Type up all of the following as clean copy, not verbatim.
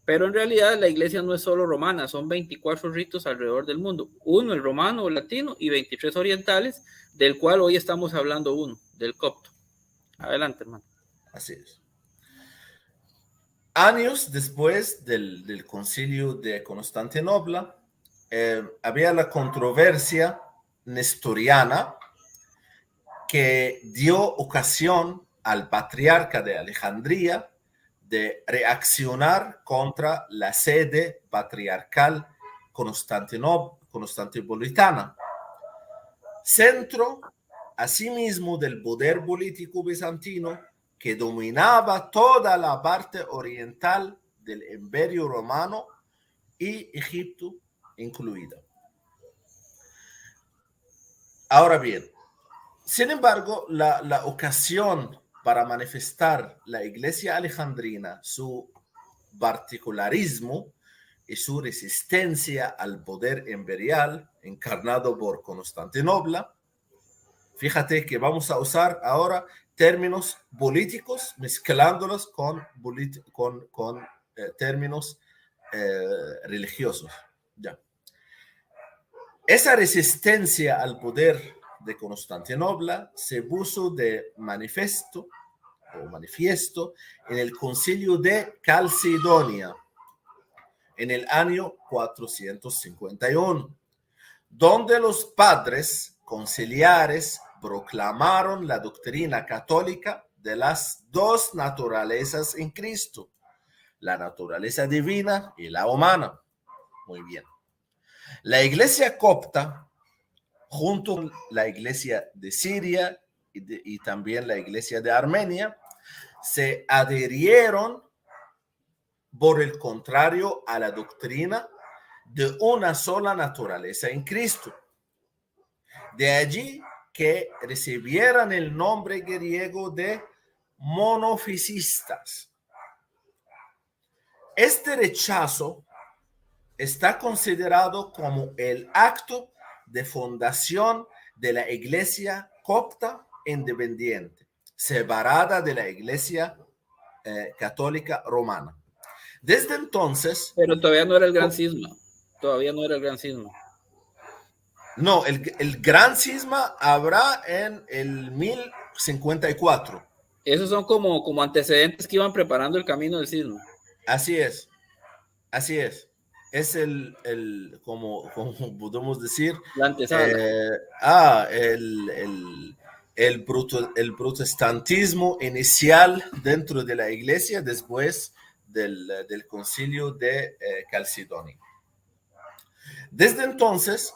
Pero en realidad la iglesia no es solo romana, son 24 ritos alrededor del mundo. Uno el romano o latino y 23 orientales, del cual hoy estamos hablando uno, del copto. Adelante, hermano. Así es. Años después del concilio de Constantinopla, había la controversia nestoriana que dio ocasión al patriarca de Alejandría de reaccionar contra la sede patriarcal constantinopolitana, centro asimismo del poder político bizantino que dominaba toda la parte oriental del Imperio Romano y Egipto incluida. Ahora bien, sin embargo, la ocasión para manifestar la Iglesia alejandrina su particularismo y su resistencia al poder imperial encarnado por Constantinopla, fíjate que vamos a usar ahora términos políticos mezclándolos con términos religiosos. Ya. Esa resistencia al poder de Constantinopla se puso de manifiesto en el concilio de Calcedonia en el año 451, donde los padres conciliares proclamaron la doctrina católica de las dos naturalezas en Cristo, la naturaleza divina y la humana. Muy bien. La iglesia copta, junto con la iglesia de Siria y también la iglesia de Armenia, se adhirieron, por el contrario, a la doctrina de una sola naturaleza en Cristo. De allí que recibieran el nombre griego de monofisistas. Este rechazo está considerado como el acto de fundación de la iglesia copta independiente, separada de la iglesia católica romana. Desde entonces... Pero todavía no era el gran cisma. Todavía no era el gran cisma. No, el gran cisma habrá en el 1054. Esos son como antecedentes que iban preparando el camino del cisma. Así es. Así es. Es como podemos decir, la antesala. El protestantismo inicial dentro de la iglesia después del concilio de Calcedonia. Desde entonces,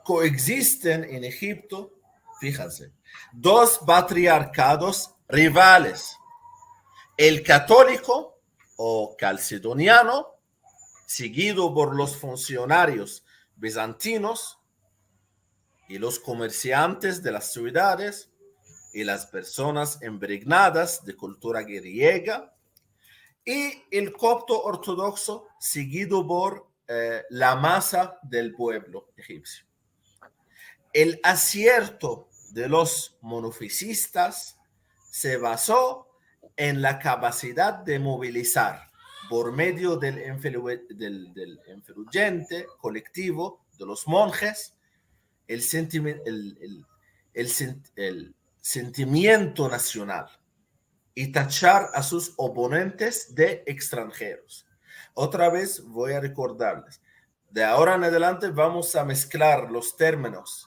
coexisten en Egipto, fíjense, dos patriarcados rivales, el católico o calcedoniano, seguido por los funcionarios bizantinos y los comerciantes de las ciudades y las personas impregnadas de cultura griega, y el copto ortodoxo, seguido por la masa del pueblo egipcio. El acierto de los monofisistas se basó en la capacidad de movilizar por medio del influyente colectivo de los monjes el sentimiento nacional y tachar a sus oponentes de extranjeros. Otra vez voy a recordarles, de ahora en adelante vamos a mezclar los términos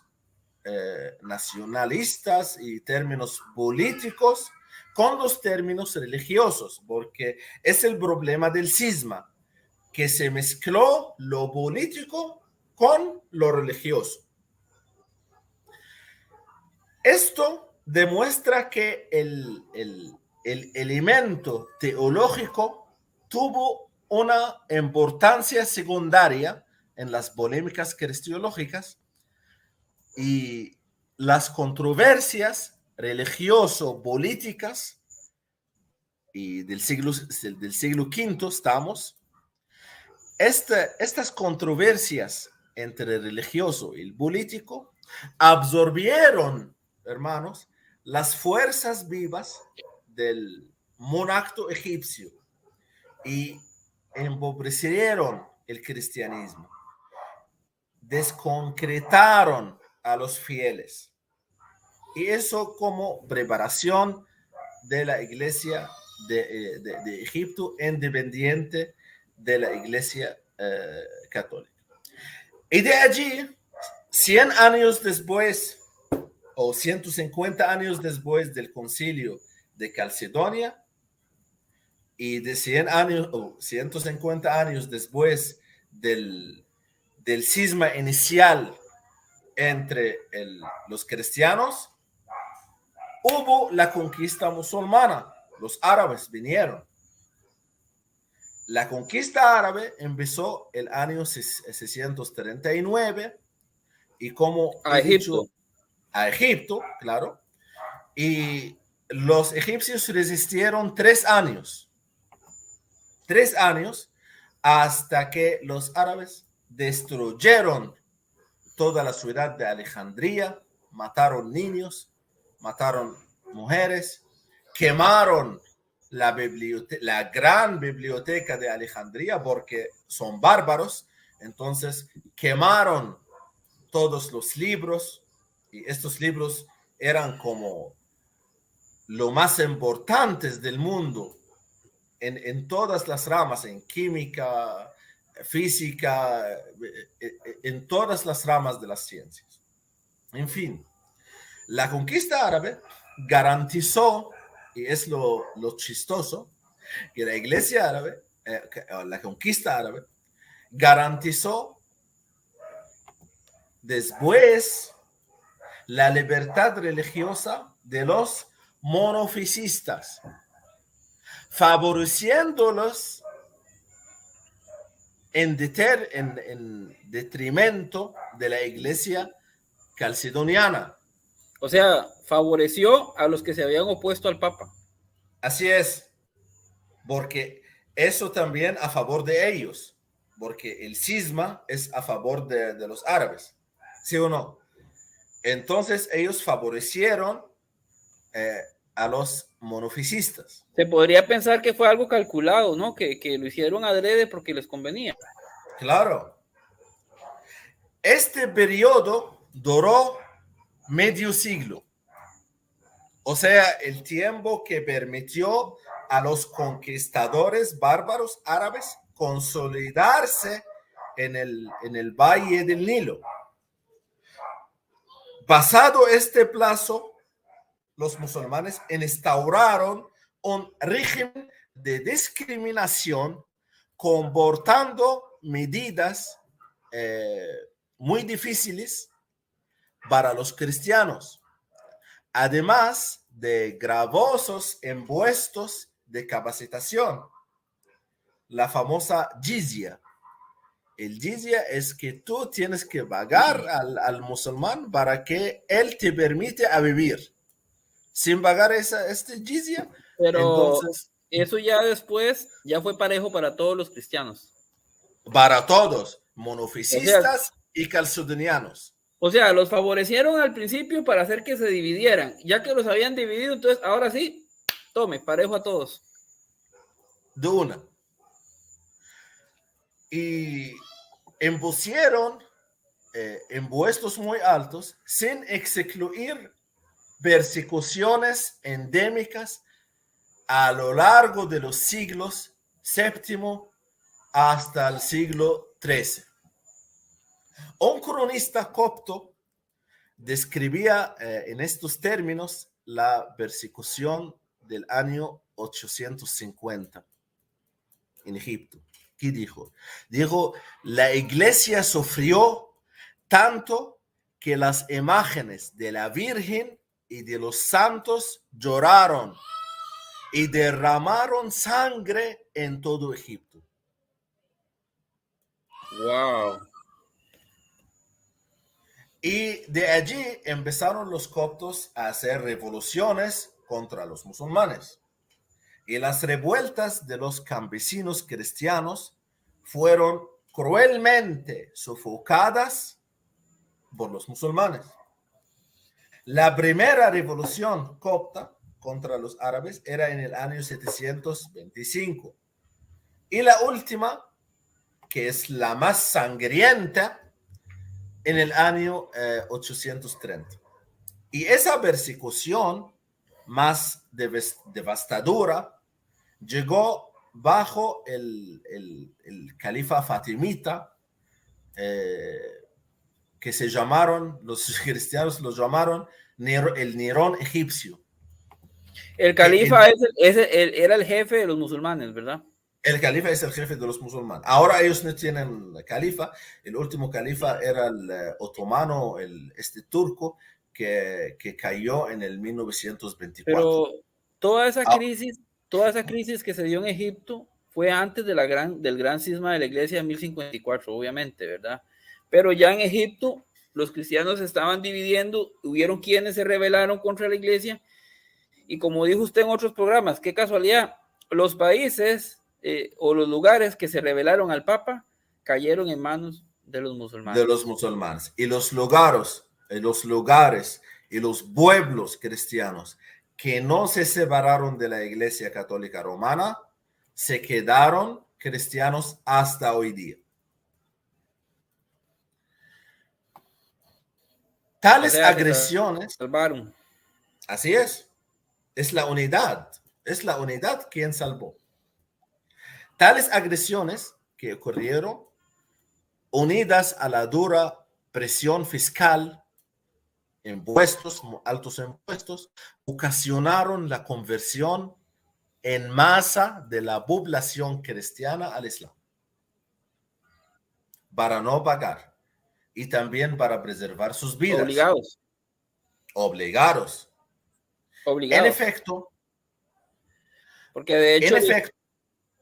nacionalistas y términos políticos con los términos religiosos, porque es el problema del cisma, que se mezcló lo político con lo religioso. Esto demuestra que el elemento teológico tuvo una importancia secundaria en las polémicas cristiológicas, y las controversias religioso-políticas y del siglo V estamos, estas controversias entre el religioso y el político absorbieron, hermanos, las fuerzas vivas del monarca egipcio y empobrecieron el cristianismo, desconcretaron a los fieles. Y eso como preparación de la iglesia de Egipto, independiente de la iglesia católica. Y de allí, 100 años después, o 150 años después del concilio de Calcedonia, y de 100 años o 150 años después del cisma inicial entre los cristianos, hubo la conquista musulmana. Los árabes vinieron. La conquista árabe empezó el año 639 y como a Egipto. A Egipto, claro. Y los egipcios resistieron 3 años. 3 años hasta que los árabes destruyeron toda la ciudad de Alejandría, mataron niños, mataron mujeres, quemaron la gran biblioteca de Alejandría porque son bárbaros. Entonces quemaron todos los libros y estos libros eran como lo más importantes del mundo en todas las ramas, en química, física, en todas las ramas de las ciencias. En fin, la conquista árabe garantizó, y es lo chistoso, que la iglesia árabe, la conquista árabe, garantizó después la libertad religiosa de los monofisistas, favoreciéndolos en detrimento de la iglesia calcedoniana. O sea, favoreció a los que se habían opuesto al Papa. Así es, porque eso también a favor de ellos, porque el cisma es a favor de los árabes, ¿sí o no? Entonces ellos favorecieron a los monofisistas. Se podría pensar que fue algo calculado, ¿no? Que lo hicieron adrede porque les convenía. Claro. Este periodo duró medio siglo. O sea, el tiempo que permitió a los conquistadores bárbaros árabes consolidarse en el valle del Nilo. Pasado este plazo, los musulmanes instauraron un régimen de discriminación comportando medidas muy difíciles para los cristianos, además de gravosos impuestos de capacitación, la famosa jizya. El jizya es que tú tienes que pagar al musulmán para que él te permite a vivir. Sin pagar este jizya, pero entonces eso ya después ya fue parejo para todos los cristianos. Para todos, monofisistas y calcedonianos. O sea, los favorecieron al principio para hacer que se dividieran. Ya que los habían dividido, entonces ahora sí, tome, parejo a todos. De una. Y impusieron impuestos muy altos sin excluir persecuciones endémicas a lo largo de los siglos VII hasta el siglo XIII. Un cronista copto describía en estos términos la persecución del año 850 en Egipto. ¿Qué dijo? Dijo, la iglesia sufrió tanto que las imágenes de la Virgen y de los santos lloraron y derramaron sangre en todo Egipto. Wow. Y de allí empezaron los coptos a hacer revoluciones contra los musulmanes. Y las revueltas de los campesinos cristianos fueron cruelmente sofocadas por los musulmanes. La primera revolución copta contra los árabes era en el año 725. Y la última, que es la más sangrienta, en el año 830. Y esa persecución más devastadora llegó bajo el califa fatimita, que se llamaron, los cristianos lo llamaron el Nerón egipcio. El califa era el jefe de los musulmanes, ¿verdad? El califa es el jefe de los musulmanes. Ahora ellos no tienen califa. El último califa era el otomano, turco, que cayó en el 1924. Pero toda esa crisis que se dio en Egipto fue antes del gran cisma de la iglesia de 1054, obviamente, ¿verdad? Pero ya en Egipto los cristianos se estaban dividiendo, hubieron quienes se rebelaron contra la iglesia, y como dijo usted en otros programas, qué casualidad, los países o los lugares que se rebelaron al Papa cayeron en manos de los musulmanes. De los musulmanes. Y los lugares y los pueblos cristianos que no se separaron de la Iglesia Católica Romana se quedaron cristianos hasta hoy día. Tales agresiones salvaron. Así es la unidad quien salvó. Tales agresiones que ocurrieron, unidas a la dura presión fiscal, altos impuestos, ocasionaron la conversión en masa de la población cristiana al Islam, para no pagar y también para preservar sus vidas. Obligados. En efecto. Porque de hecho,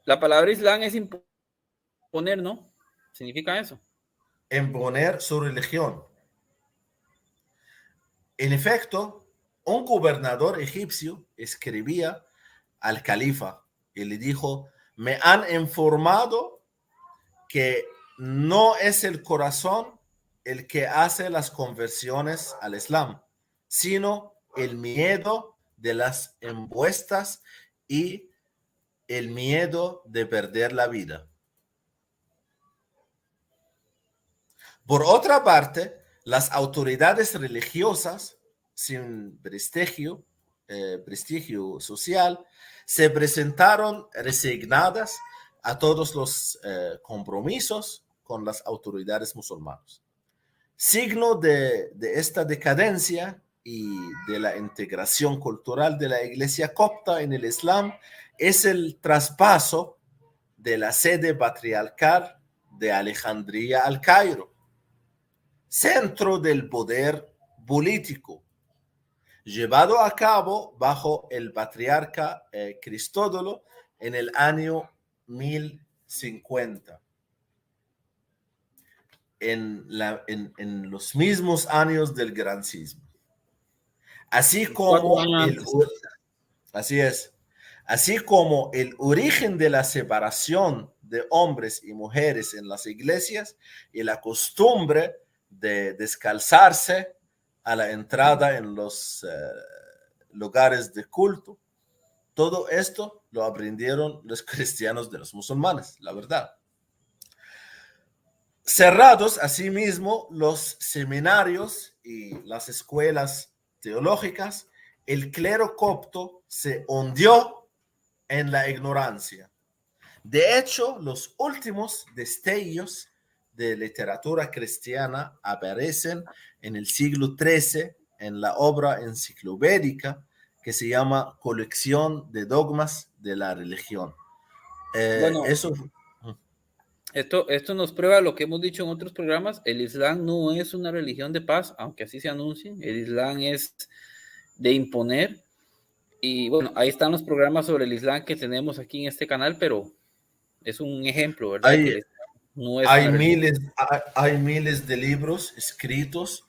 la palabra Islam es imponer, ¿no? ¿Significa eso? Imponer su religión. En efecto, un gobernador egipcio escribía al califa y le dijo: me han informado que no es el corazón el que hace las conversiones al Islam, sino el miedo de las impuestas y el miedo de perder la vida. Por otra parte, las autoridades religiosas, sin prestigio social, se presentaron resignadas a todos los compromisos con las autoridades musulmanas. Signo de esta decadencia y de la integración cultural de la iglesia copta en el Islam es el traspaso de la sede patriarcal de Alejandría al Cairo, centro del poder político, llevado a cabo bajo el patriarca Cristódolo en el año 1050. En los mismos años del Gran Cisma. Así como el origen de la separación de hombres y mujeres en las iglesias y la costumbre de descalzarse a la entrada en los lugares de culto, todo esto lo aprendieron los cristianos de los musulmanes, la verdad. Cerrados asimismo los seminarios y las escuelas teológicas, el clero copto se hundió en la ignorancia. De hecho, los últimos destellos de literatura cristiana aparecen en el siglo XIII en la obra enciclopédica que se llama Colección de Dogmas de la Religión. Esto nos prueba lo que hemos dicho en otros programas: el Islam no es una religión de paz, aunque así se anuncien. El Islam es de imponer. Y bueno, ahí están los programas sobre el Islam que tenemos aquí en este canal, pero es un ejemplo, ¿verdad? Hay miles de libros escritos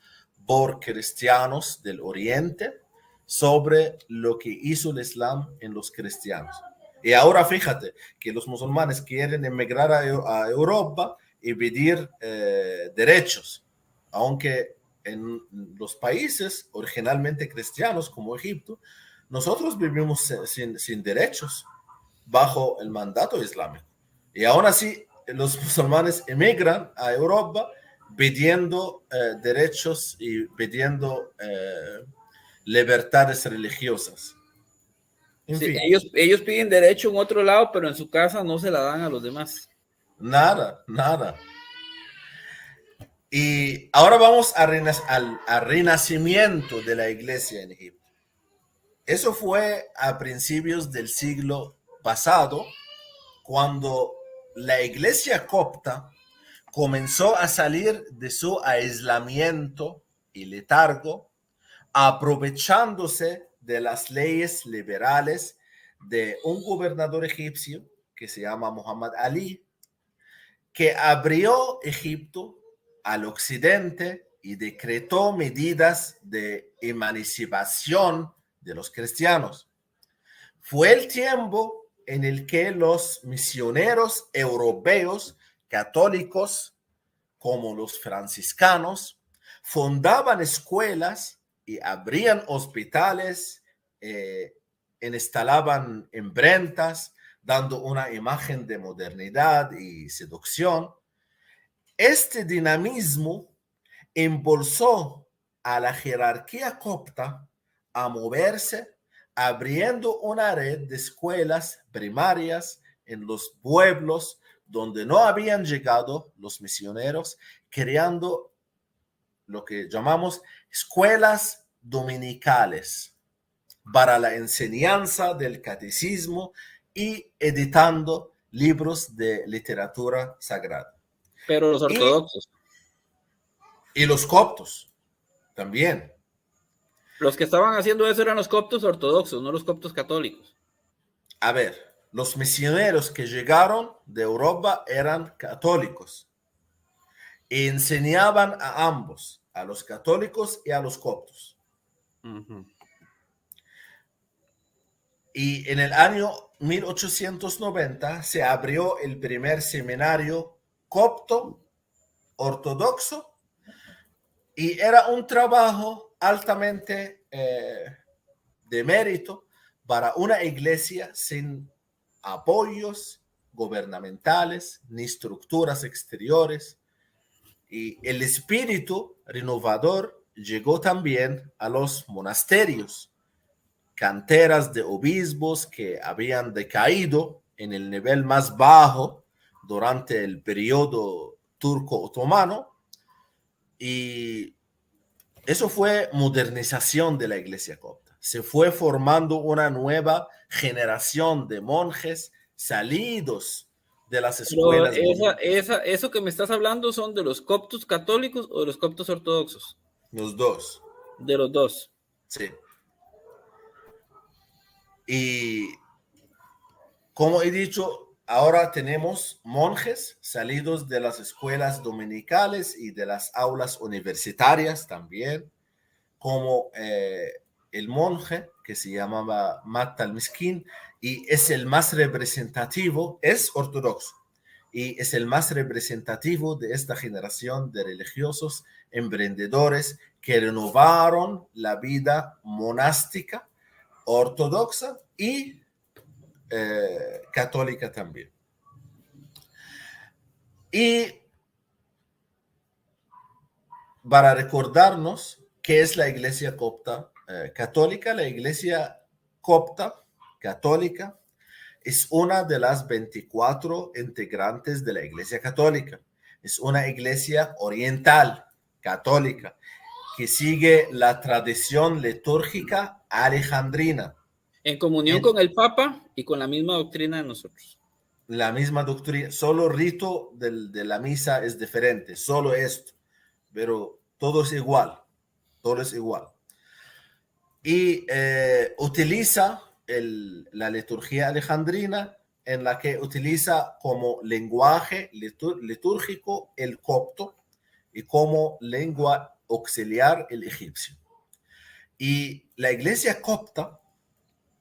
por cristianos del Oriente sobre lo que hizo el Islam en los cristianos. Y ahora fíjate que los musulmanes quieren emigrar a Europa y pedir derechos, aunque en los países originalmente cristianos como Egipto, nosotros vivimos sin derechos bajo el mandato islámico. Y aún así, los musulmanes emigran a Europa pidiendo derechos y pidiendo libertades religiosas. En Sí, fin, ellos piden derecho en otro lado, pero en su casa no se la dan a los demás. nada, nada. Y ahora vamos al renacimiento de la iglesia en Egipto. Eso fue a principios del siglo pasado, cuando la iglesia copta comenzó a salir de su aislamiento y letargo, aprovechándose de las leyes liberales de un gobernador egipcio que se llama Muhammad Ali, que abrió Egipto al occidente y decretó medidas de emancipación de los cristianos. Fue el tiempo en el que los misioneros europeos católicos, como los franciscanos, fundaban escuelas y abrían hospitales, instalaban imprentas, dando una imagen de modernidad y seducción. Este dinamismo impulsó a la jerarquía copta a moverse, abriendo una red de escuelas primarias en los pueblos donde no habían llegado los misioneros, creando lo que llamamos escuelas dominicales para la enseñanza del catecismo y editando libros de literatura sagrada. Pero los ortodoxos. Y los coptos también. Los que estaban haciendo eso eran los coptos ortodoxos, no los coptos católicos. A ver, los misioneros que llegaron de Europa eran católicos y enseñaban a ambos, a los católicos y a los coptos. Y en el año 1890 se abrió el primer seminario copto ortodoxo y era un trabajo altamente de mérito para una iglesia sin apoyos gubernamentales ni estructuras exteriores. Y el espíritu renovador llegó también a los monasterios, canteras de obispos que habían decaído en el nivel más bajo durante el periodo turco-otomano. Y eso fue modernización de la iglesia copta. Se fue formando una nueva generación de monjes salidos de las Pero escuelas. eso que me estás hablando son de los coptos católicos o de los coptos ortodoxos. Los dos. De los dos. Sí. Y como he dicho, ahora tenemos monjes salidos de las escuelas dominicales y de las aulas universitarias también, como el monje que se llamaba Mat al-Miskin y es el más representativo, es ortodoxo y es el más representativo de esta generación de religiosos emprendedores que renovaron la vida monástica ortodoxa y católica también. Y para recordarnos qué es la iglesia copta católica, la iglesia copta católica es una de las 24 integrantes de la iglesia católica. Es una iglesia oriental católica que sigue la tradición litúrgica alejandrina. En comunión con el Papa y con la misma doctrina de nosotros. La misma doctrina, solo rito de la misa es diferente, solo esto, pero todo es igual, todo es igual. Y utiliza la liturgia alejandrina en la que utiliza como lenguaje litúrgico el copto y como lengua auxiliar el egipcio. Y la iglesia copta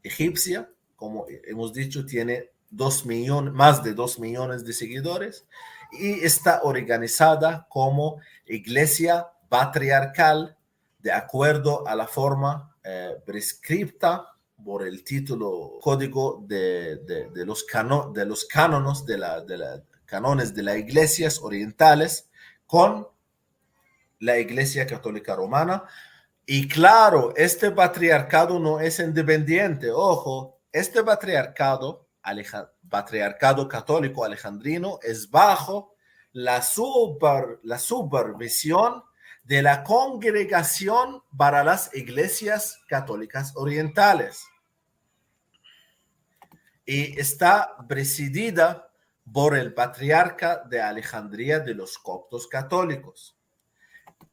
egipcia, como hemos dicho, tiene más de 2 millones de seguidores y está organizada como iglesia patriarcal de acuerdo a la forma prescripta por el título código de los cánones canones de las iglesias orientales con la Iglesia Católica Romana. Y claro, este patriarcado no es independiente. Ojo, este patriarcado católico alejandrino es bajo la supervisión de la Congregación para las Iglesias Católicas Orientales. Y está presidida por el patriarca de Alejandría de los coptos católicos.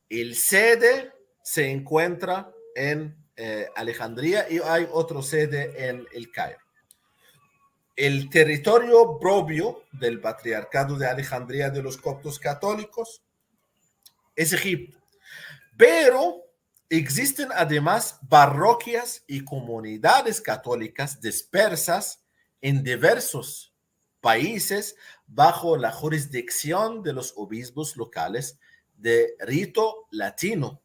El sede se encuentra en Alejandría y hay otra sede en el Cairo. El territorio propio del patriarcado de Alejandría de los coptos católicos es Egipto, pero existen además parroquias y comunidades católicas dispersas en diversos países bajo la jurisdicción de los obispos locales de rito latino.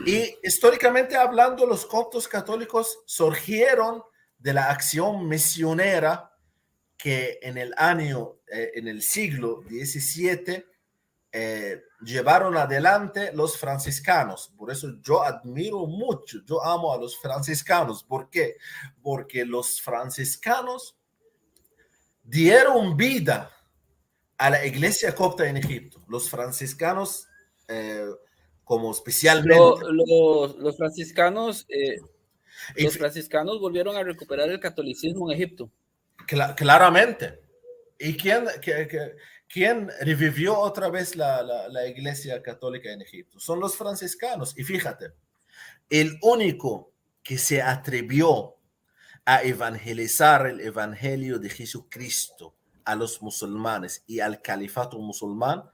Y históricamente hablando, los coptos católicos surgieron de la acción misionera que en el siglo XVII llevaron adelante los franciscanos. Por eso yo admiro mucho, yo amo a los franciscanos. ¿Por qué? Porque los franciscanos dieron vida a la iglesia copta en Egipto. Los franciscanos, como especialmente... Los franciscanos, los franciscanos volvieron a recuperar el catolicismo en Egipto. Claramente. ¿Y quién revivió otra vez la iglesia católica en Egipto? Son los franciscanos. Y fíjate, el único que se atrevió a evangelizar el evangelio de Jesucristo a los musulmanes y al califato musulmán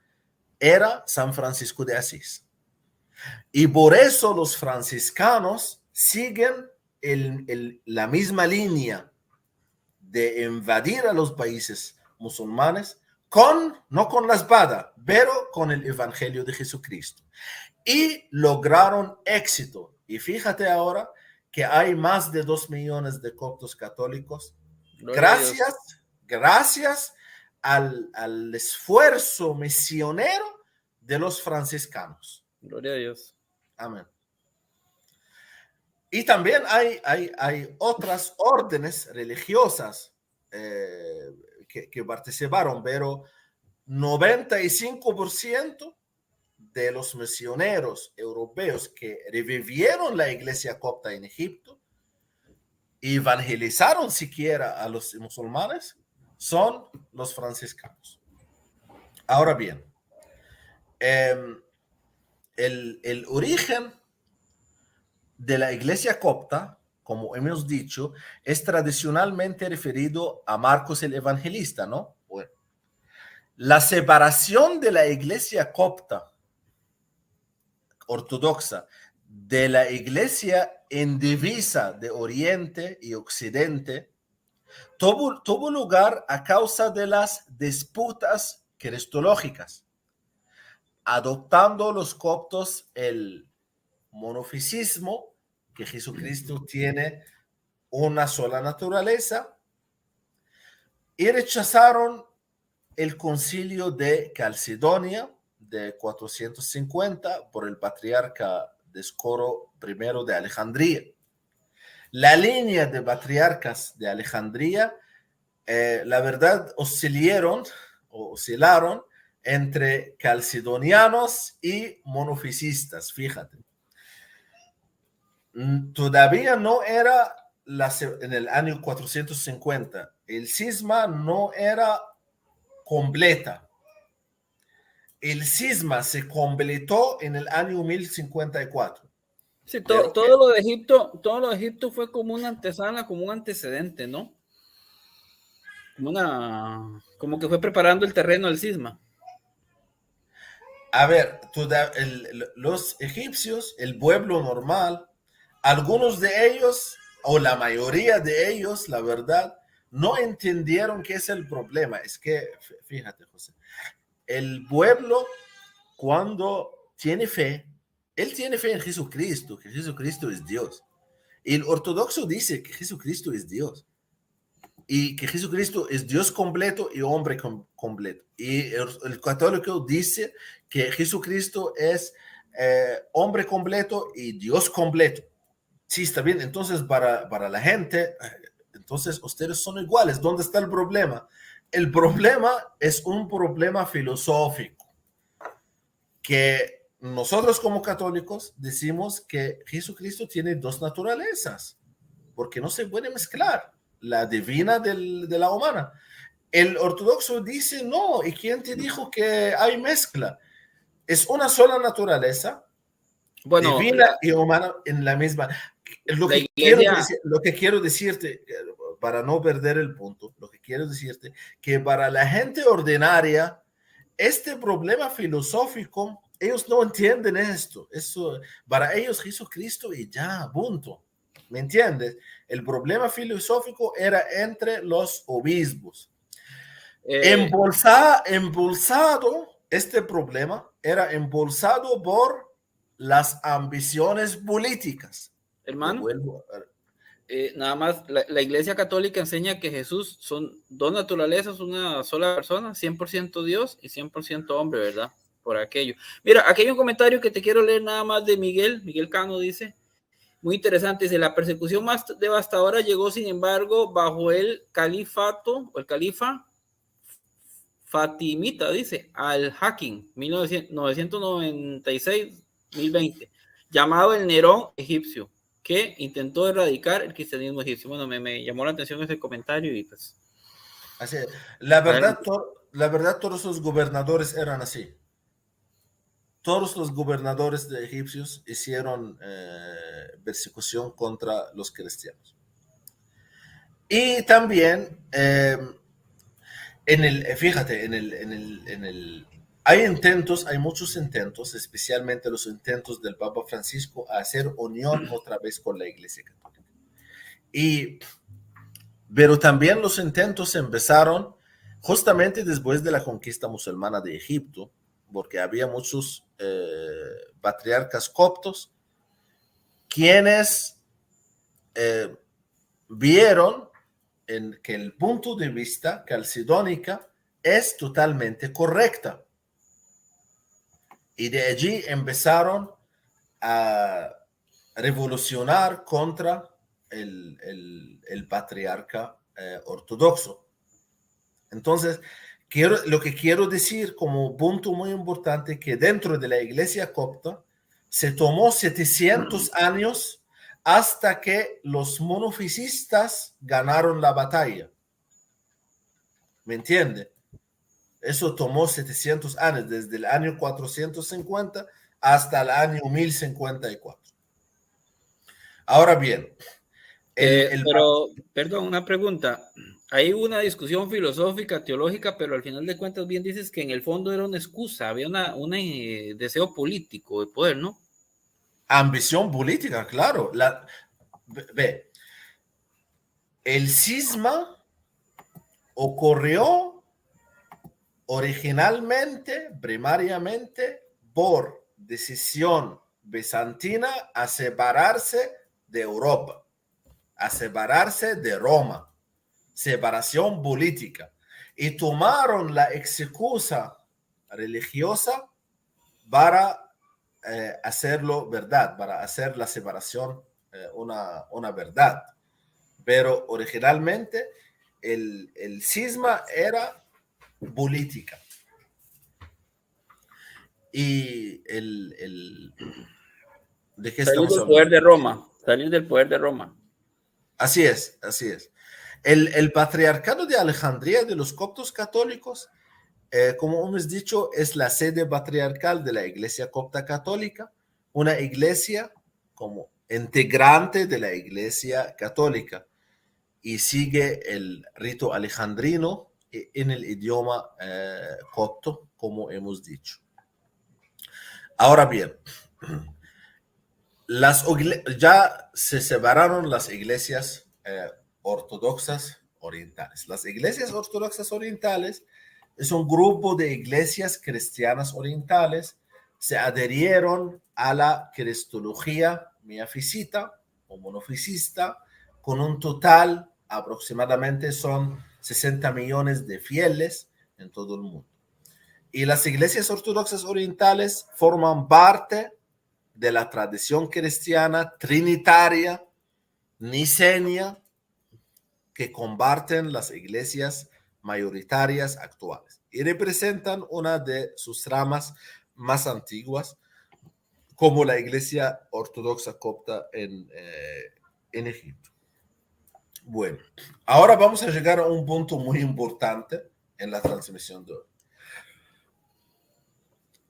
era San Francisco de Asís. Y por eso los franciscanos siguen la misma línea de invadir a los países musulmanes no con la espada, pero con el evangelio de Jesucristo. Y lograron éxito. Y fíjate ahora que hay más de 2 millones de coptos católicos gracias al esfuerzo misionero de los franciscanos. Gloria a Dios. Amén. Y también hay otras órdenes religiosas que participaron, pero 95% de los misioneros europeos que revivieron la iglesia copta en Egipto, evangelizaron siquiera a los musulmanes, son los franciscanos. Ahora bien, el origen de la iglesia copta, como hemos dicho, es tradicionalmente referido a Marcos el Evangelista, ¿no? Bueno, la separación de la iglesia copta ortodoxa de la iglesia indivisa de Oriente y Occidente tuvo lugar a causa de las disputas cristológicas, adoptando los coptos el monofisismo, que Jesucristo tiene una sola naturaleza, y rechazaron el concilio de Calcedonia de 450 por el patriarca Dioscoro I de Alejandría. La línea de patriarcas de Alejandría, la verdad, oscilaron entre calcedonianos y monofisistas, fíjate. Todavía no era en el año 450, el cisma no era completa. El cisma se completó en el año 1054. Sí, todo lo de Egipto fue como una antesala, como un antecedente, ¿no? Como que fue preparando el terreno del cisma. A ver, los egipcios, el pueblo normal, algunos de ellos, o la mayoría de ellos, la verdad, no entendieron qué es el problema. Es que, fíjate, José, el pueblo, cuando tiene fe, él tiene fe en Jesucristo, que Jesucristo es Dios. El ortodoxo dice que Jesucristo es Dios y que Jesucristo es Dios completo y hombre completo. Y el católico dice que Jesucristo es hombre completo y Dios completo. Sí, está bien. Entonces, para la gente, entonces ustedes son iguales. ¿Dónde está el problema? El problema es un problema filosófico que nosotros como católicos decimos que Jesucristo tiene dos naturalezas, porque no se puede mezclar la divina de la humana. El ortodoxo dice no, ¿y quién te dijo que hay mezcla? Es una sola naturaleza, Bueno, divina y humana en la misma. Lo la que, iglesia, lo que quiero decirte, para no perder el punto, lo que quiero decirte, que para la gente ordinaria, este problema filosófico, ellos no entienden esto. Eso para ellos Jesucristo y ya, punto. ¿Me entiendes? El problema filosófico era entre los obispos. Embolsado, este problema era embolsado por las ambiciones políticas. Lo hermano, vuelvo a... nada más, la iglesia católica enseña que Jesús son dos naturalezas, una sola persona, 100% Dios y 100% hombre, ¿verdad? Por aquello. Mira, aquí hay un comentario que te quiero leer nada más de Miguel Cano dice, muy interesante, dice, la persecución más devastadora llegó, sin embargo, bajo el califato, o el califa fatimita, dice, al-Hakim, 996-1020, llamado el Nerón egipcio, que intentó erradicar el cristianismo egipcio. Bueno, me llamó la atención ese comentario y pues... Así, Adelante. la verdad, todos los gobernadores eran así. Todos los gobernadores de egipcios hicieron persecución contra los cristianos. Y también, fíjate, hay muchos intentos, especialmente los intentos del Papa Francisco a hacer unión otra vez con la Iglesia Católica. Pero también los intentos empezaron justamente después de la conquista musulmana de Egipto, porque había muchos patriarcas coptos quienes vieron que el punto de vista calcedónica es totalmente correcta. Y de allí empezaron a revolucionar contra el patriarca ortodoxo. Entonces, lo que quiero decir como punto muy importante, que dentro de la iglesia copta se tomó 700 años hasta que los monofisistas ganaron la batalla. ¿Me entiende? Eso tomó 700 años, desde el año 450 hasta el año 1054. Ahora bien, pero, perdón, una pregunta. Hay una discusión filosófica, teológica, pero al final de cuentas bien dices que en el fondo era una excusa, había un deseo político de poder, ¿no? ambición política, claro. Ve, el cisma ocurrió originalmente, primariamente, por decisión bizantina a separarse de Europa, a separarse de Roma, separación política, y tomaron la excusa religiosa para hacerlo verdad, para hacer la separación una verdad. Pero originalmente el cisma era política. Y ¿de qué Salir estamos del poder hablando? de Roma, salir del poder de Roma. Así es, así es. El patriarcado de Alejandría de los coptos católicos, como hemos dicho, es la sede patriarcal de la Iglesia Copta Católica, una iglesia como integrante de la Iglesia Católica y sigue el rito alejandrino en el idioma copto, como hemos dicho. Ahora bien, ya se separaron las iglesias ortodoxas orientales. Las iglesias ortodoxas orientales es un grupo de iglesias cristianas orientales, se adherieron a la cristología miafisita o monofisista, con un total aproximadamente son 60 millones de fieles en todo el mundo. Y las iglesias ortodoxas orientales forman parte de la tradición cristiana trinitaria, nicenia, que comparten las iglesias mayoritarias actuales y representan una de sus ramas más antiguas, como la iglesia ortodoxa copta en Egipto. Bueno, ahora vamos a llegar a un punto muy importante en la transmisión de hoy.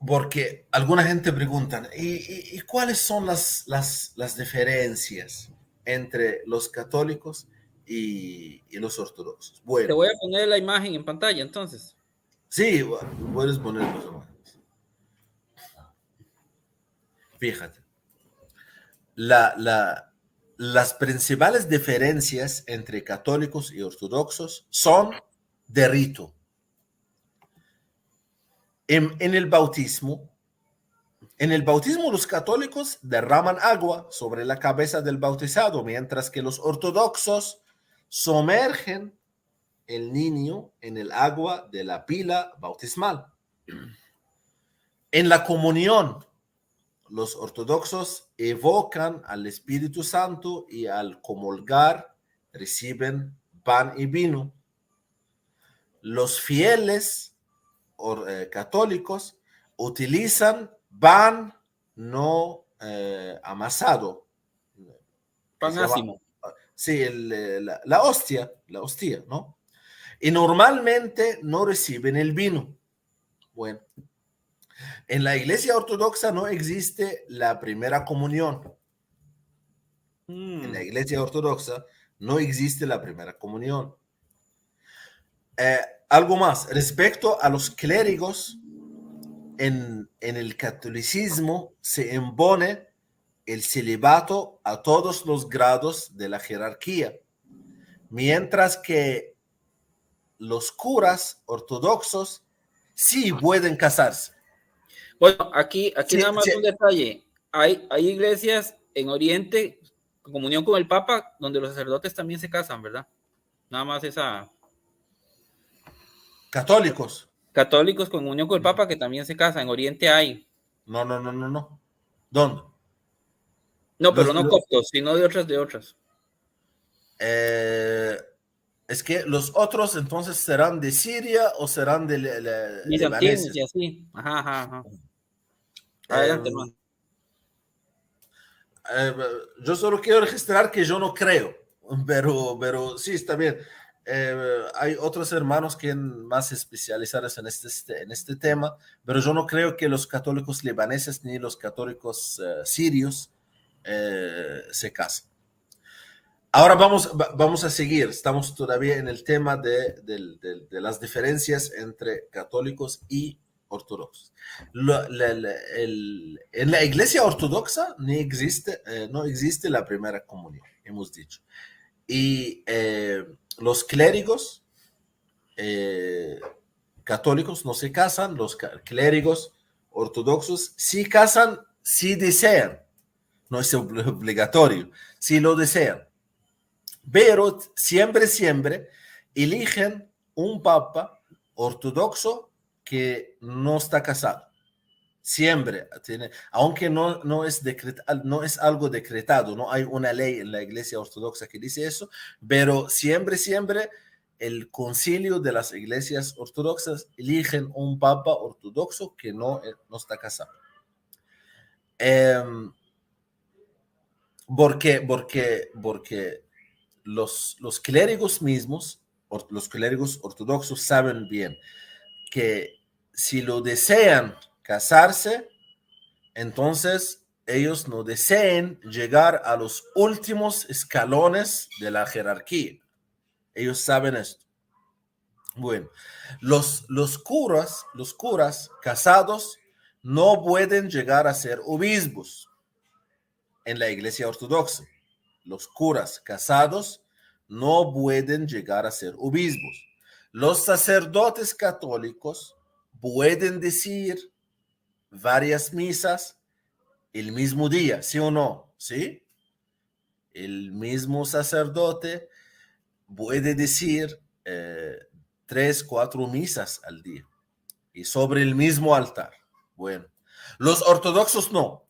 Porque alguna gente pregunta, ¿y cuáles son las diferencias entre los católicos y los ortodoxos? Te Bueno, voy a poner la imagen en pantalla, entonces. sí, puedes poner los imágenes. Fíjate, las principales diferencias entre católicos y ortodoxos son de rito. En el bautismo, los católicos derraman agua sobre la cabeza del bautizado, mientras que los ortodoxos sumergen el niño en el agua de la pila bautismal. En la comunión, los ortodoxos evocan al Espíritu Santo y al comulgar reciben pan y vino. Los fieles católicos utilizan pan no amasado. Pan ácimo. Sí, la hostia, ¿no? Y normalmente no reciben el vino. Bueno, en la iglesia ortodoxa no existe la primera comunión. En la iglesia ortodoxa no existe la primera comunión. Algo más, respecto a los clérigos, en el catolicismo se impone el celibato a todos los grados de la jerarquía, mientras que los curas ortodoxos sí pueden casarse. Bueno, aquí Sí, nada más sí. un detalle. Hay iglesias en Oriente, en comunión con el Papa, donde los sacerdotes también se casan, ¿verdad? Nada más esa. Católicos. Católicos con unión con el Papa que también se casan. En Oriente hay. No. ¿Dónde? No, pero no coptos, sino de otras. Es que los otros entonces serán de Siria o serán de Bizantinos libaneses. y así. Ajá. Eh, Adelante, hermano. yo solo quiero registrar que yo no creo, pero sí, está bien. Hay otros hermanos que son más especializados en este tema, pero yo no creo que los católicos libaneses ni los católicos sirios se casen. Ahora vamos a seguir. Estamos todavía en el tema de las diferencias entre católicos y ortodoxos. En la iglesia ortodoxa no existe la primera comunión, hemos dicho. Y los clérigos católicos no se casan, los clérigos ortodoxos sí casan si desean. No es obligatorio, si lo desean. Pero siempre eligen un papa ortodoxo que no está casado. Siempre tiene, aunque no es algo decretado, no hay una ley en la iglesia ortodoxa que dice eso, pero siempre el concilio de las iglesias ortodoxas eligen un papa ortodoxo que no está casado. Porque los clérigos mismos, los clérigos ortodoxos saben bien que si lo desean casarse, entonces ellos no deseen llegar a los últimos escalones de la jerarquía. Ellos saben esto. Bueno, los curas casados no pueden llegar a ser obispos en la iglesia ortodoxa. Los curas casados no pueden llegar a ser obispos. Los sacerdotes católicos pueden decir varias misas el mismo día, ¿sí o no? ¿Sí? el mismo sacerdote puede decir 3, 4 misas al día y sobre el mismo altar. Bueno, los ortodoxos no.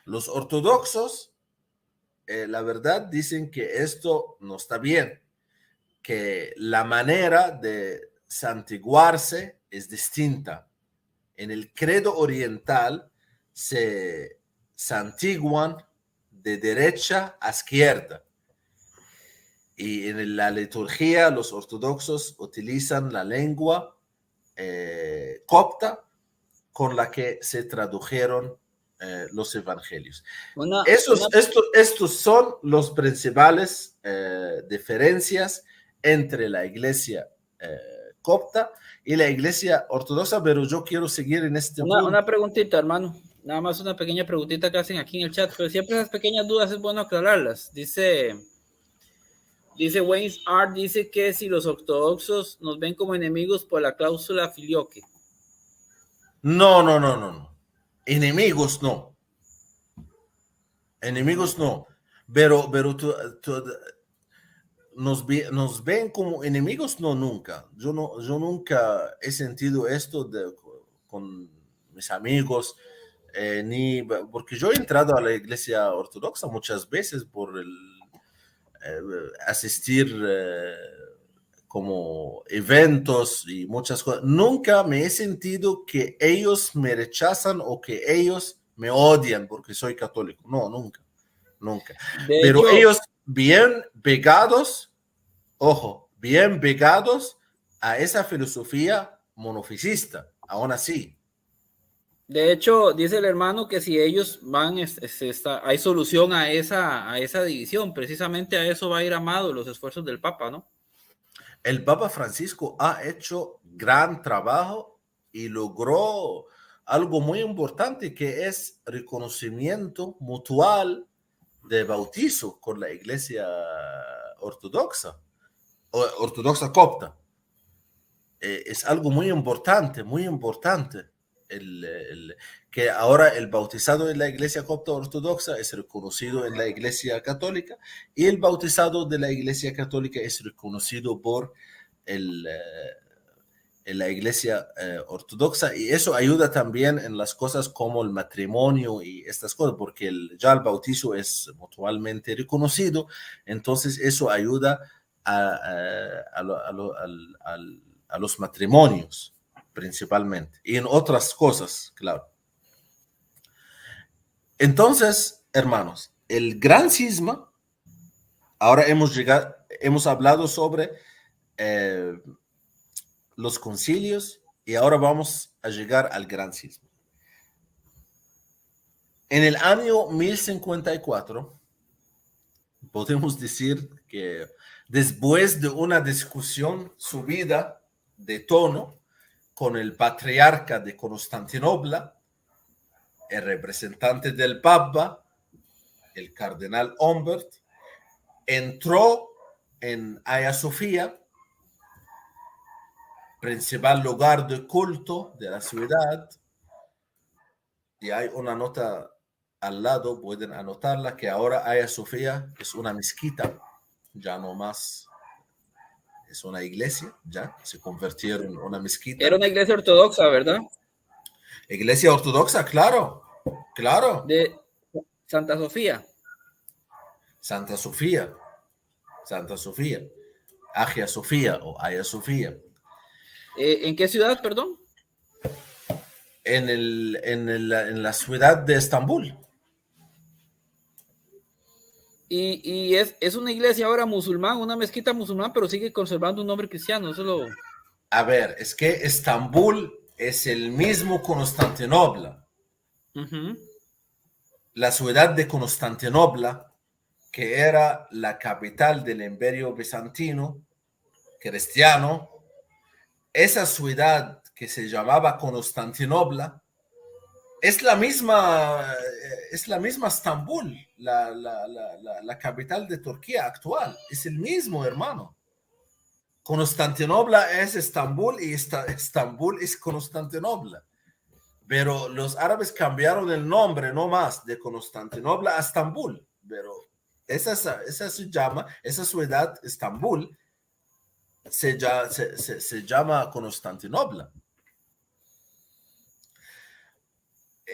Los ortodoxos, la verdad, dicen que esto no está bien, que la manera de santiguarse es distinta. En el credo oriental se santiguan de derecha a izquierda. Y en la liturgia los ortodoxos utilizan la lengua copta con la que se tradujeron los evangelios. Estos son los principales diferencias entre la iglesia copta y la iglesia ortodoxa, pero yo quiero seguir en este punto. Una preguntita, hermano. Nada más una pequeña preguntita que hacen aquí en el chat, pero siempre esas pequeñas dudas es bueno aclararlas. Dice Wayne's Art, dice que si los ortodoxos nos ven como enemigos por la cláusula filioque. No. Enemigos no. Pero nos ven como enemigos, no, nunca. Yo nunca he sentido esto con mis amigos, ni porque yo he entrado a la iglesia ortodoxa muchas veces por asistir como eventos y muchas cosas. Nunca me he sentido que ellos me rechazan o que ellos me odian porque soy católico. No, nunca. Pero ellos bien pegados, bien pegados a esa filosofía monofisista, aún así. De hecho, dice el hermano que si ellos van, hay solución a esa división. Precisamente a eso va a ir amado los esfuerzos del Papa, ¿no? El Papa Francisco ha hecho gran trabajo y logró algo muy importante, que es reconocimiento mutual de bautizo con la iglesia ortodoxa copta. Es algo muy importante, que ahora el bautizado en la iglesia copta ortodoxa es reconocido en la iglesia católica, y el bautizado de la iglesia católica es reconocido por en la iglesia ortodoxa, y eso ayuda también en las cosas como el matrimonio y estas cosas, porque ya el bautizo es mutuamente reconocido. Entonces eso ayuda a los matrimonios principalmente, y en otras cosas, claro. Entonces, hermanos, el gran cisma, ahora hemos hablado sobre los concilios, y ahora vamos a llegar al gran cisma. En el año 1054, podemos decir que después de una discusión subida de tono con el patriarca de Constantinopla, el representante del Papa, el cardenal Humbert, entró en Hagia Sofía, principal lugar de culto de la ciudad, y hay una nota al lado, pueden anotarla, que ahora Hagia Sofía es una mezquita, ya no más es una iglesia, ya se convirtieron en una mezquita. Era una iglesia ortodoxa, ¿verdad? Iglesia ortodoxa, claro. De Santa Sofía. Santa Sofía, Hagia Sofía o Hagia Sofía. ¿En qué ciudad, perdón? En la ciudad de Estambul. Y es una iglesia ahora musulmán, una mezquita musulmán, pero sigue conservando un nombre cristiano. A ver, es que Estambul es el mismo Constantinopla. La ciudad de Constantinopla, que era la capital del Imperio Bizantino cristiano, esa ciudad que se llamaba Constantinopla es la misma Estambul, la capital de Turquía actual. Es el mismo, hermano. Constantinopla es Estambul y Estambul es Constantinopla. Pero los árabes cambiaron el nombre, no más, de Constantinopla a Estambul. Pero esa ciudad, Estambul, se llama Constantinopla.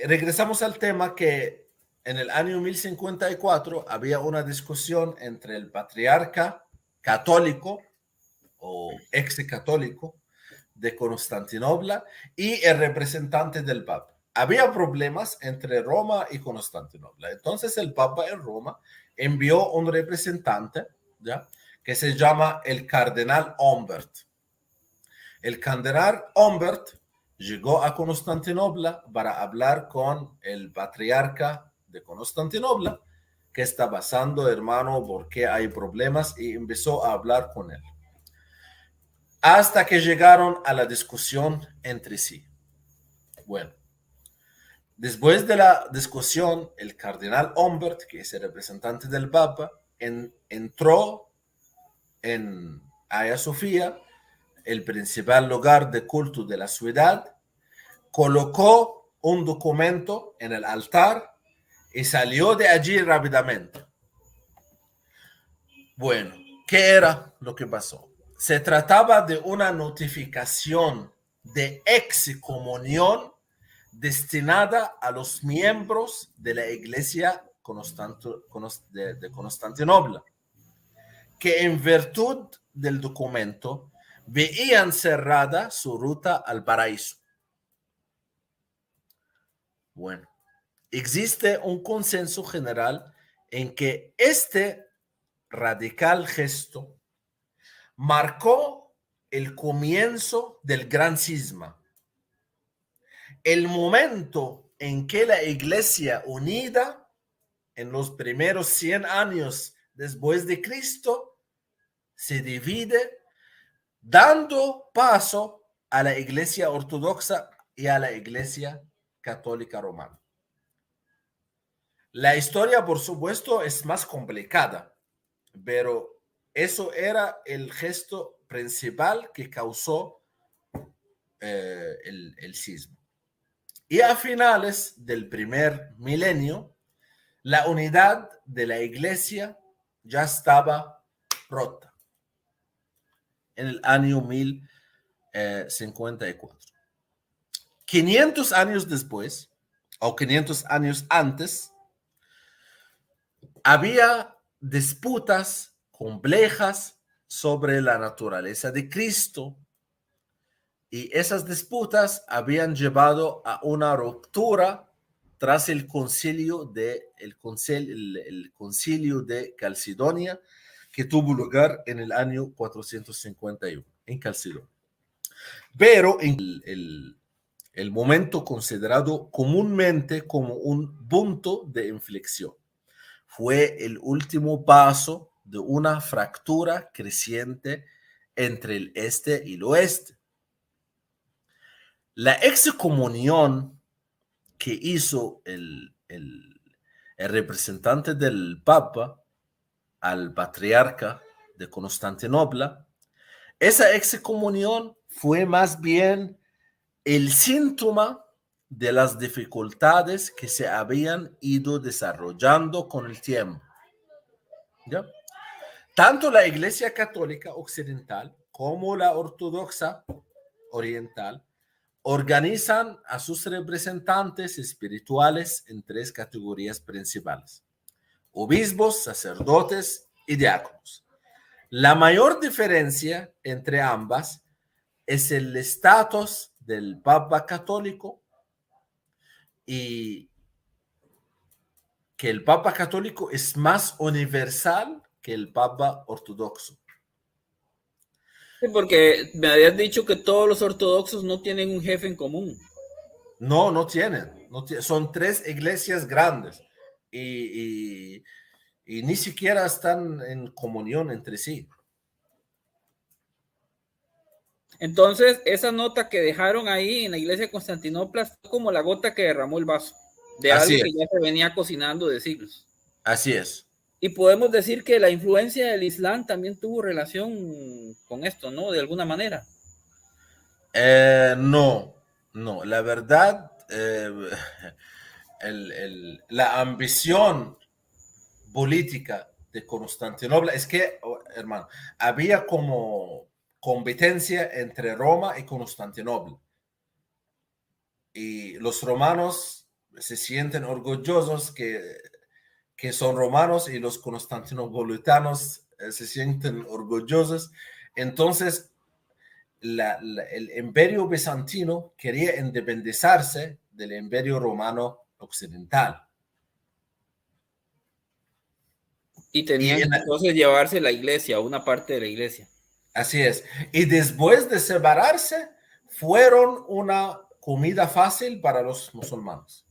Regresamos al tema que en el año 1054 había una discusión entre el patriarca católico o ex católico de Constantinopla y el representante del Papa. Había problemas entre Roma y Constantinopla. Entonces el Papa en Roma envió un representante, ¿ya?, que se llama el cardenal Humbert. El cardenal Humbert llegó a Constantinopla para hablar con el patriarca de Constantinopla. ¿Qué está pasando, hermano? ¿Por qué hay problemas? Y empezó a hablar con él, hasta que llegaron a la discusión entre sí. Bueno, después de la discusión, el cardenal Humbert, que es el representante del Papa, entró en Hagia Sofía, el principal lugar de culto de la ciudad, colocó un documento en el altar y salió de allí rápidamente. Bueno, ¿qué era lo que pasó? Se trataba de una notificación de excomunión destinada a los miembros de la Iglesia de Constantinopla, que en virtud del documento veían cerrada su ruta al paraíso. Bueno, existe un consenso general en que este radical gesto marcó el comienzo del gran cisma, el momento en que la Iglesia unida en los primeros 100 años después de Cristo se divide, dando paso a la Iglesia ortodoxa y a la Iglesia católica romana. La historia, por supuesto, es más complicada, pero eso era el gesto principal que causó el cisma. Y a finales del primer milenio, la unidad de la Iglesia ya estaba rota en el año 1054. 500 años después, o 500 años antes, había disputas complejas sobre la naturaleza de Cristo, y esas disputas habían llevado a una ruptura tras el concilio de Calcedonia, que tuvo lugar en el año 451 en Calcedonia. Pero en el momento considerado comúnmente como un punto de inflexión, fue el último paso de una fractura creciente entre el este y el oeste. La excomunión que hizo el representante del Papa al patriarca de Constantinopla, esa excomunión fue más bien el síntoma de las dificultades que se habían ido desarrollando con el tiempo, ¿ya? Tanto la Iglesia Católica Occidental como la Ortodoxa Oriental organizan a sus representantes espirituales en 3 categorías principales: obispos, sacerdotes y diáconos. La mayor diferencia entre ambas es el estatus del Papa católico, y que el Papa católico es más universal que el Papa ortodoxo. Sí, porque me habías dicho que todos los ortodoxos no tienen un jefe en común. No tienen. Son 3 iglesias grandes y ni siquiera están en comunión entre sí. Entonces, esa nota que dejaron ahí en la iglesia de Constantinopla fue como la gota que derramó el vaso de algo que ya se venía cocinando de siglos. Así es. Y podemos decir que la influencia del Islam también tuvo relación con esto, ¿no? De alguna manera. No. La verdad, la ambición política de Constantinopla, es que, hermano, había como competencia entre Roma y Constantinopla. Y los romanos se sienten orgullosos que son romanos y los constantinopolitanos se sienten orgullosos. Entonces, el imperio bizantino quería independizarse del imperio romano occidental. Y tenían que entonces llevarse la iglesia, una parte de la iglesia. Así es. Y después de separarse, fueron una comida fácil para los musulmanes.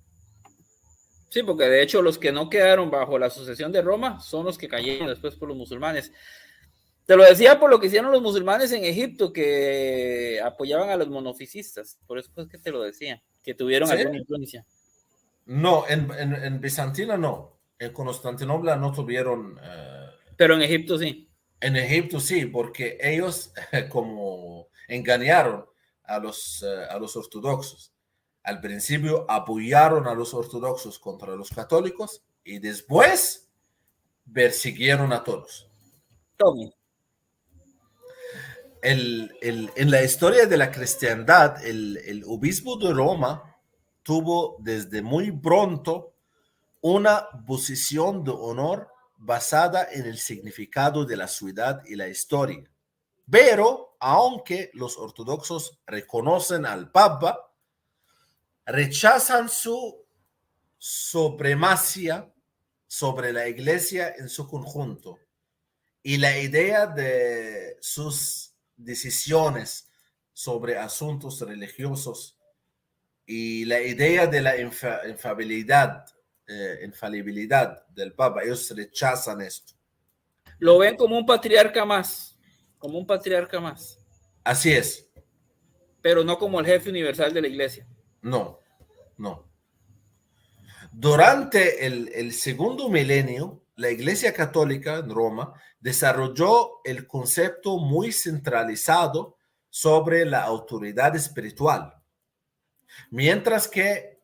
Sí, porque de hecho los que no quedaron bajo la sucesión de Roma son los que cayeron después por los musulmanes. Te lo decía por lo que hicieron los musulmanes en Egipto, que apoyaban a los monofisistas. Por eso es que te lo decía, que tuvieron ¿Sí? alguna influencia. No, en Bizantina no. En Constantinopla no tuvieron... Pero en Egipto sí. En Egipto sí, porque ellos como engañaron a los ortodoxos. Al principio apoyaron a los ortodoxos contra los católicos y después persiguieron a todos. Tome. En la historia de la cristiandad, el obispo de Roma tuvo desde muy pronto una posición de honor basada en el significado de la ciudad y la historia. Pero, aunque los ortodoxos reconocen al Papa, rechazan su supremacía sobre la Iglesia en su conjunto y la idea de sus decisiones sobre asuntos religiosos y la idea de la infalibilidad del Papa. Ellos rechazan esto. Lo ven como un patriarca más, como un patriarca más. Así es. Pero no como el jefe universal de la iglesia. No, no. Durante el segundo milenio, la Iglesia Católica en Roma desarrolló el concepto muy centralizado sobre la autoridad espiritual, mientras que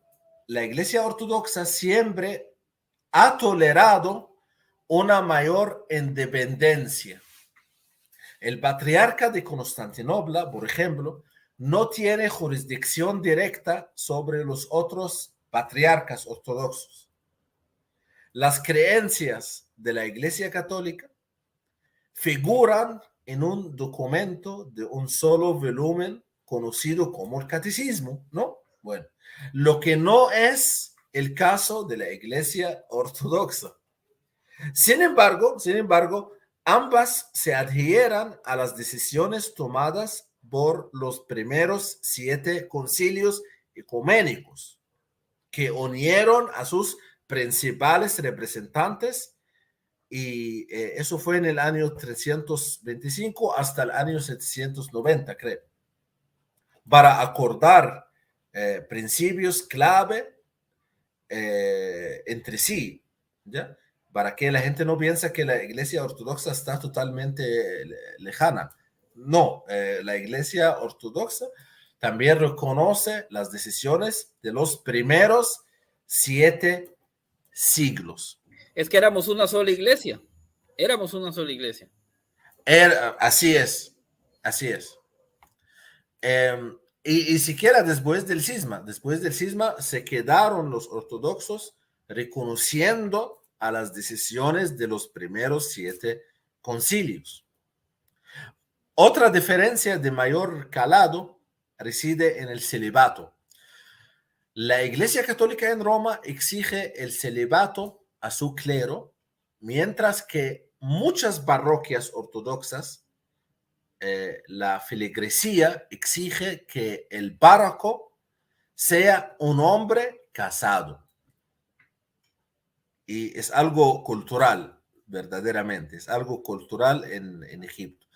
la Iglesia Ortodoxa siempre ha tolerado una mayor independencia. El patriarca de Constantinopla, por ejemplo, no tiene jurisdicción directa sobre los otros patriarcas ortodoxos. Las creencias de la Iglesia Católica figuran en un documento de un solo volumen conocido como el Catecismo, ¿no? Bueno, lo que no es el caso de la Iglesia Ortodoxa. Sin embargo, ambas se adhieran a las decisiones tomadas por los primeros 7 concilios ecuménicos, que unieron a sus principales representantes, y eso fue en el año 325 hasta el año 790, creo, para acordar principios clave entre sí, ¿ya? Para que la gente no piense que la Iglesia Ortodoxa está totalmente lejana. No, la Iglesia Ortodoxa también reconoce las decisiones de los primeros 7 siglos. Es que éramos una sola iglesia. Éramos una sola iglesia. Así es, así es. Y siquiera después del cisma se quedaron los ortodoxos reconociendo a las decisiones de los primeros 7 concilios. Otra diferencia de mayor calado reside en el celibato. La Iglesia Católica en Roma exige el celibato a su clero, mientras que muchas parroquias ortodoxas, la feligresía exige que el párroco sea un hombre casado. Y es algo cultural, verdaderamente, es algo cultural en Egipto.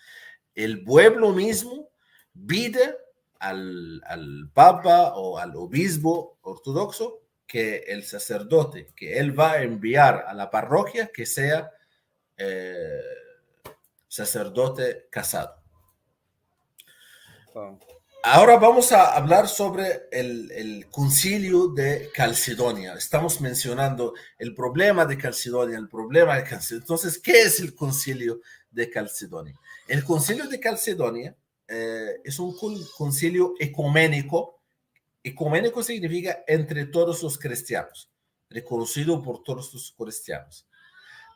El pueblo mismo pide al papa o al obispo ortodoxo que el sacerdote que él va a enviar a la parroquia que sea sacerdote casado. Wow. Ahora vamos a hablar sobre el concilio de Calcedonia. Estamos mencionando el problema de Calcedonia, el problema de Calcedonia. Entonces, ¿qué es el concilio de Calcedonia? El concilio de Calcedonia es un concilio ecuménico. Ecuménico significa entre todos los cristianos, reconocido por todos los cristianos.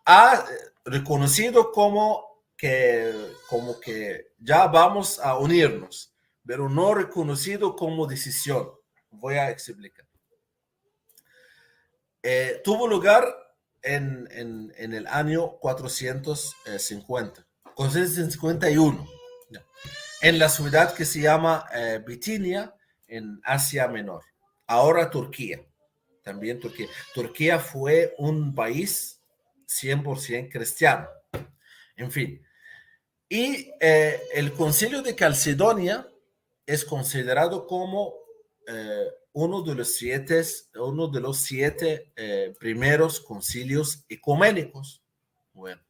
Ha reconocido como que ya vamos a unirnos, pero no reconocido como decisión. Voy a explicar. Tuvo lugar en el año 451, en la ciudad que se llama Bitinia, en Asia Menor. Ahora Turquía. También Turquía. Turquía fue un país 100% cristiano. En fin. Y el concilio de Calcedonia es considerado como uno de los siete primeros concilios ecuménicos. Bueno,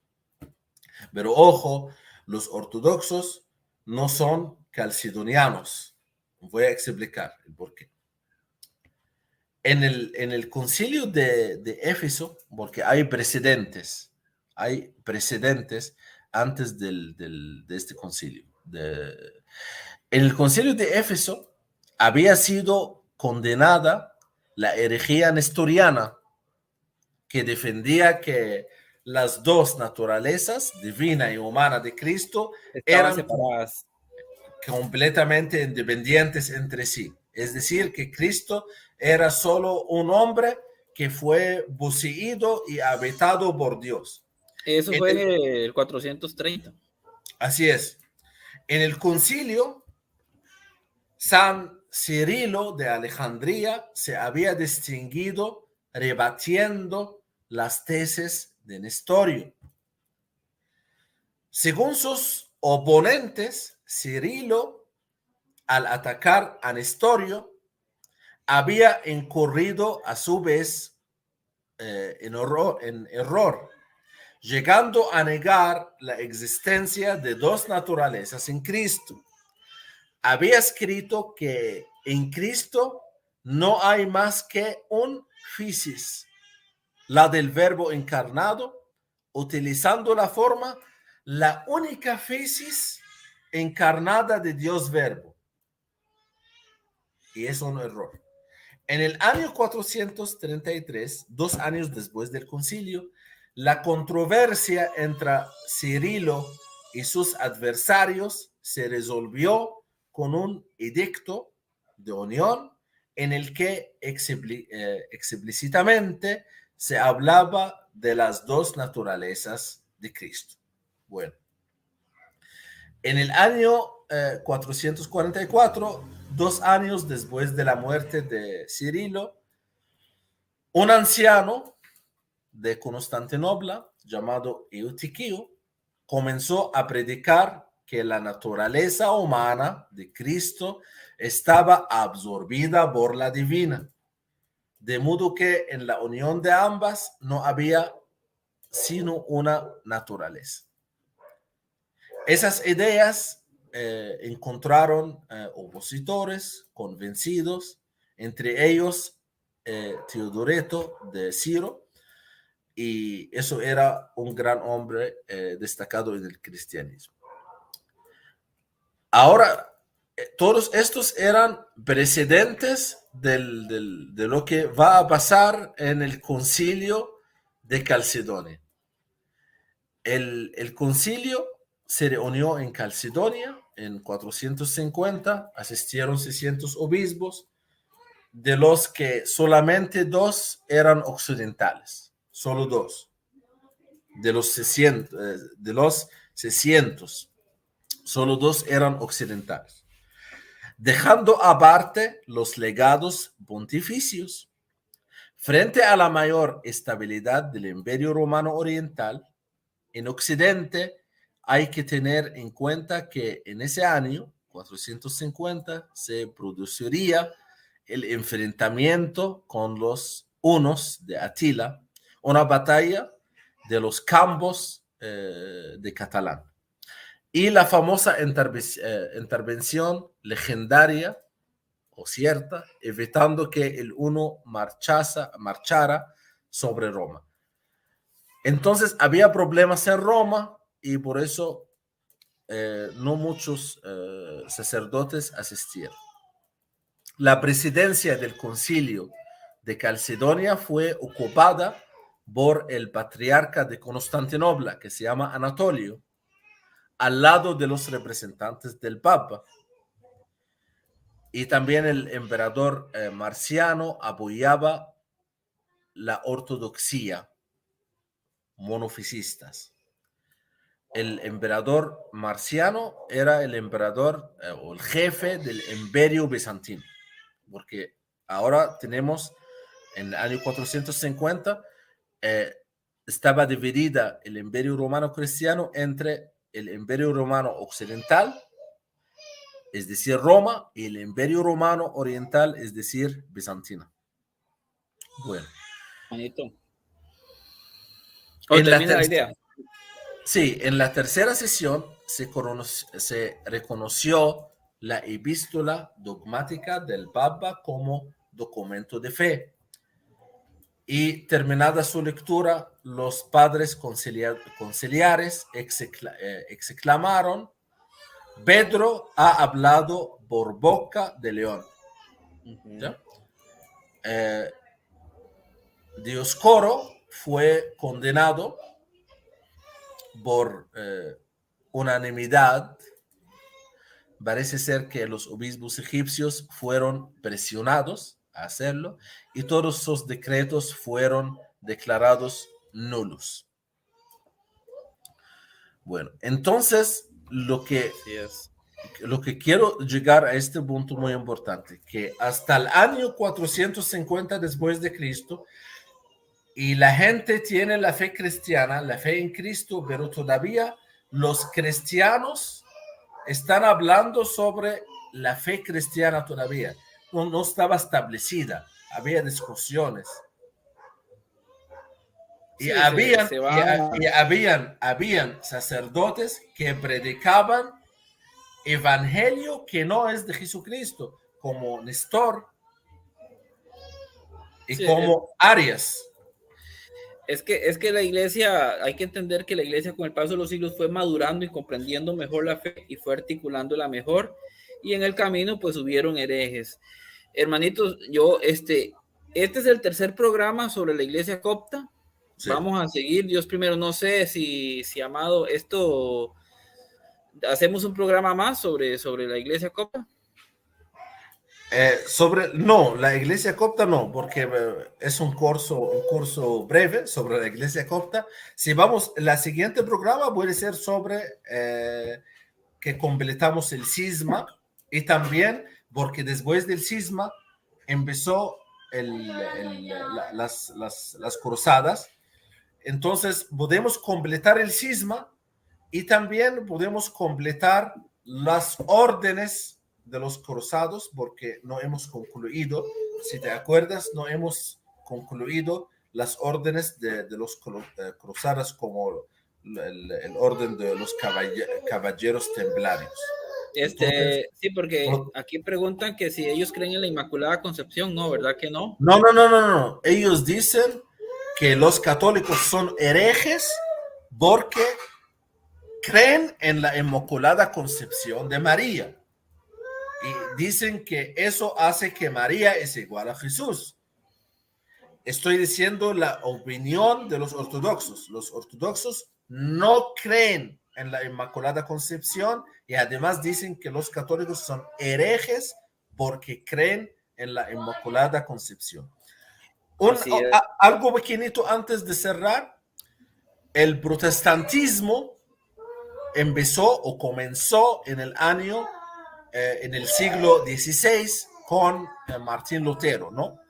pero ojo, los ortodoxos no son calcedonianos. Voy a explicar el por qué. En el concilio de Éfeso, porque hay precedentes antes de este concilio. En el concilio de Éfeso había sido condenada la herejía nestoriana, que defendía que las dos naturalezas, divina y humana de Cristo, Estaban eran separadas. completamente independientes entre sí. Es decir, que Cristo era solo un hombre que fue poseído y habitado por Dios. Eso fue en el 430. Así es. En el concilio, San Cirilo de Alejandría se había distinguido rebatiendo las tesis de Nestorio. Según sus oponentes, Cirilo, al atacar a Nestorio, había incurrido a su vez en error, llegando a negar la existencia de dos naturalezas en Cristo. Había escrito que en Cristo no hay más que un physis, la del verbo encarnado, utilizando la forma, la única physis encarnada de Dios verbo. Y es un error. En el año 433, 2 años después del concilio, la controversia entre Cirilo y sus adversarios se resolvió con un edicto de unión en el que explícitamente se hablaba de las dos naturalezas de Cristo. Bueno, en el año 444, 2 años después de la muerte de Cirilo, un anciano de Constantinopla llamado Eutiquio comenzó a predicar que la naturaleza humana de Cristo estaba absorbida por la divina, de modo que en la unión de ambas no había sino una naturaleza. Esas ideas encontraron opositores convencidos, entre ellos Teodoreto de Ciro, y eso era un gran hombre destacado en el cristianismo. Ahora, todos estos eran precedentes de lo que va a pasar en el concilio de Calcedonia. El concilio se reunió en Calcedonia en 450, asistieron 600 obispos, de los que solamente 2 eran occidentales, solo 2. De los 600, solo 2 eran occidentales, dejando aparte los legados pontificios. Frente a la mayor estabilidad del Imperio Romano Oriental, en Occidente hay que tener en cuenta que en ese año, 450, se produciría el enfrentamiento con los hunos de Atila, una batalla de los Campos de Catalán. y la famosa intervención legendaria o cierta, evitando que el uno marchara sobre Roma. Entonces había problemas en Roma y por eso no muchos sacerdotes asistieron. La presidencia del concilio de Calcedonia fue ocupada por el patriarca de Constantinopla, que se llama Anatolio, al lado de los representantes del Papa. Y también el emperador Marciano apoyaba la ortodoxia monofisistas. El emperador Marciano era el emperador o el jefe del imperio bizantino, porque ahora tenemos en el año 450 estaba dividida el imperio romano cristiano entre el imperio romano occidental, es decir, Roma, y el imperio romano oriental, es decir, Bizantina. Bueno. Bonito. Termina la idea. Sí, en la tercera sesión se reconoció la epístola dogmática del Papa como documento de fe. Y terminada su lectura, los padres conciliares exclamaron: Pedro ha hablado por boca de león. ¿Ya? Dioscoro fue condenado por unanimidad. Parece ser que los obispos egipcios fueron presionados a hacerlo y todos sus decretos fueron declarados nulos. Bueno, entonces lo que quiero llegar a este punto muy importante, que hasta el año 450 después de Cristo, y la gente tiene la fe cristiana, la fe en Cristo, pero todavía los cristianos están hablando sobre la fe cristiana todavía. No estaba establecida, había discusiones. Y habían sacerdotes que predicaban evangelio que no es de Jesucristo, como Nestor y como Arias. Es que la iglesia, hay que entender que la iglesia con el paso de los siglos fue madurando y comprendiendo mejor la fe y fue articulándola mejor, y en el camino pues hubieron herejes. Hermanitos, este es el tercer programa sobre la iglesia copta. Sí. Vamos a seguir, Dios primero. No sé si Amado, esto hacemos un programa más sobre la iglesia copta. No, la iglesia copta no, porque es un curso breve sobre la iglesia copta. Si vamos, la siguiente programa puede ser sobre que completamos el cisma, y también porque después del cisma empezó las cruzadas. Entonces podemos completar el cisma y también podemos completar las órdenes de los cruzados, porque no hemos concluido, si te acuerdas, no hemos concluido las órdenes de los cruzadas, como el orden de los caballeros templarios. Entonces, sí, porque aquí preguntan que si ellos creen en la Inmaculada Concepción. No, ¿verdad que no? No. Ellos dicen que los católicos son herejes porque creen en la Inmaculada Concepción de María. Y dicen que eso hace que María es igual a Jesús. Estoy diciendo la opinión de los ortodoxos. Los ortodoxos no creen en la Inmaculada Concepción y además dicen que los católicos son herejes porque creen en la Inmaculada Concepción. Algo pequeñito antes de cerrar. El protestantismo comenzó en el siglo XVI con Martín Lutero, ¿no?